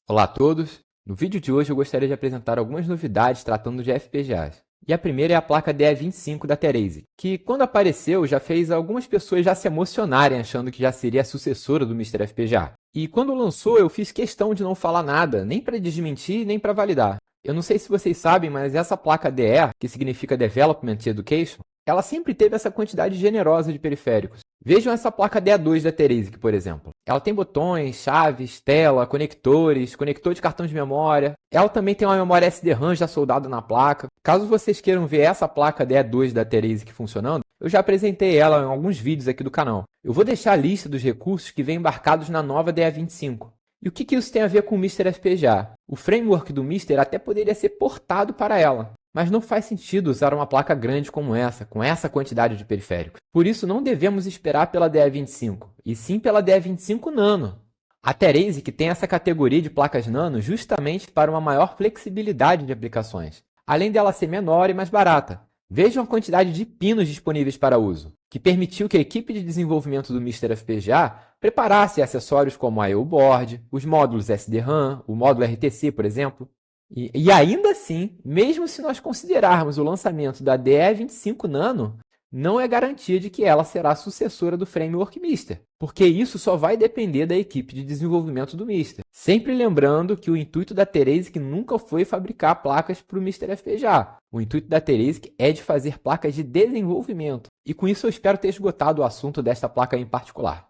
Olá a todos! No vídeo de hoje eu gostaria de apresentar algumas novidades tratando de FPGAs. E a primeira é a placa DE25 da Therese, que quando apareceu já fez algumas pessoas já se emocionarem achando que já seria a sucessora do Mister FPGA. E quando lançou eu fiz questão de não falar nada, nem para desmentir nem para validar. Eu não sei se vocês sabem, mas essa placa DE, que significa Development Education, ela sempre teve essa quantidade generosa de periféricos. Vejam essa placa DE2 da Therese, por exemplo. Ela tem botões, chaves, tela, conectores, conector de cartão de memória. Ela também tem uma memória SD-RAM já soldada na placa. Caso vocês queiram ver essa placa DE2 da Therese funcionando, eu já apresentei ela em alguns vídeos aqui do canal. Eu vou deixar a lista dos recursos que vêm embarcados na nova DE25. E o que isso tem a ver com o Mister FPGA? O framework do Mister até poderia ser portado para ela, mas não faz sentido usar uma placa grande como essa, com essa quantidade de periféricos. Por isso não devemos esperar pela DE25, e sim pela DE25 Nano. A Therese que tem essa categoria de placas Nano justamente para uma maior flexibilidade de aplicações, além dela ser menor e mais barata. Vejam a quantidade de pinos disponíveis para uso, que permitiu que a equipe de desenvolvimento do Mister FPGA preparasse acessórios como a I/O Board, os módulos SD-RAM, o módulo RTC, por exemplo. E ainda assim, mesmo se nós considerarmos o lançamento da DE25 Nano, não é garantia de que ela será a sucessora do framework Mister, porque isso só vai depender da equipe de desenvolvimento do Mister. Sempre lembrando que o intuito da Therese nunca foi fabricar placas para o Mister FPGA. O intuito da Therese é de fazer placas de desenvolvimento. E com isso eu espero ter esgotado o assunto desta placa em particular.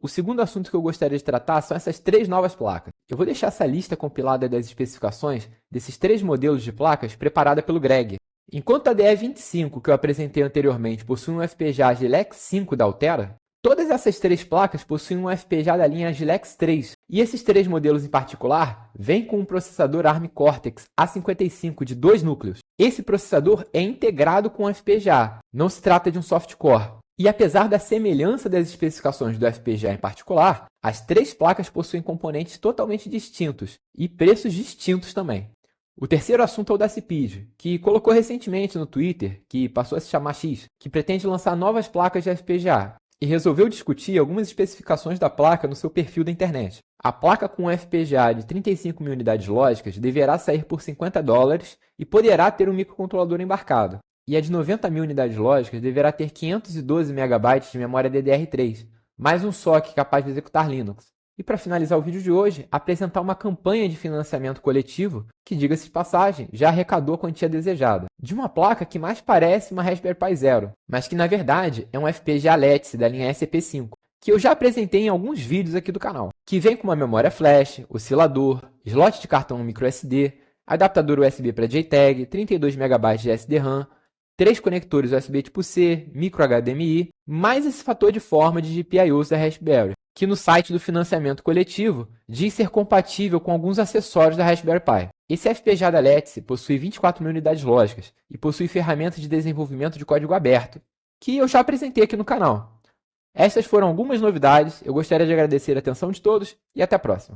O segundo assunto que eu gostaria de tratar são essas três novas placas. Eu vou deixar essa lista compilada das especificações desses três modelos de placas preparada pelo Greg. Enquanto a DE25 que eu apresentei anteriormente possui um FPGA Gilex 5 da Altera, todas essas três placas possuem um FPGA da linha Gilex 3. E esses três modelos em particular vêm com um processador ARM Cortex A55 de 2 núcleos. Esse processador é integrado com o FPGA, não se trata de um soft-core. E apesar da semelhança das especificações do FPGA em particular, as três placas possuem componentes totalmente distintos e preços distintos também. O terceiro assunto é o da Cipid, que colocou recentemente no Twitter, que passou a se chamar X, que pretende lançar novas placas de FPGA, e resolveu discutir algumas especificações da placa no seu perfil da internet. A placa com FPGA de 35.000 unidades lógicas deverá sair por $50 e poderá ter um microcontrolador embarcado. E a de 90.000 unidades lógicas deverá ter 512 MB de memória DDR3, mais um SoC capaz de executar Linux. E para finalizar o vídeo de hoje, apresentar uma campanha de financiamento coletivo que, diga-se de passagem, já arrecadou a quantia desejada, de uma placa que mais parece uma Raspberry Pi Zero, mas que na verdade é um FPGA Lattice da linha SCP-5, que eu já apresentei em alguns vídeos aqui do canal, que vem com uma memória flash, oscilador, slot de cartão microSD, adaptador USB para JTAG, 32 MB de SD-RAM, 3 conectores USB tipo C, micro HDMI, mais esse fator de forma de GPIOs da Raspberry, que no site do financiamento coletivo diz ser compatível com alguns acessórios da Raspberry Pi. Esse FPGA da Lattice possui 24.000 unidades lógicas e possui ferramentas de desenvolvimento de código aberto, que eu já apresentei aqui no canal. Essas foram algumas novidades, eu gostaria de agradecer a atenção de todos e até a próxima.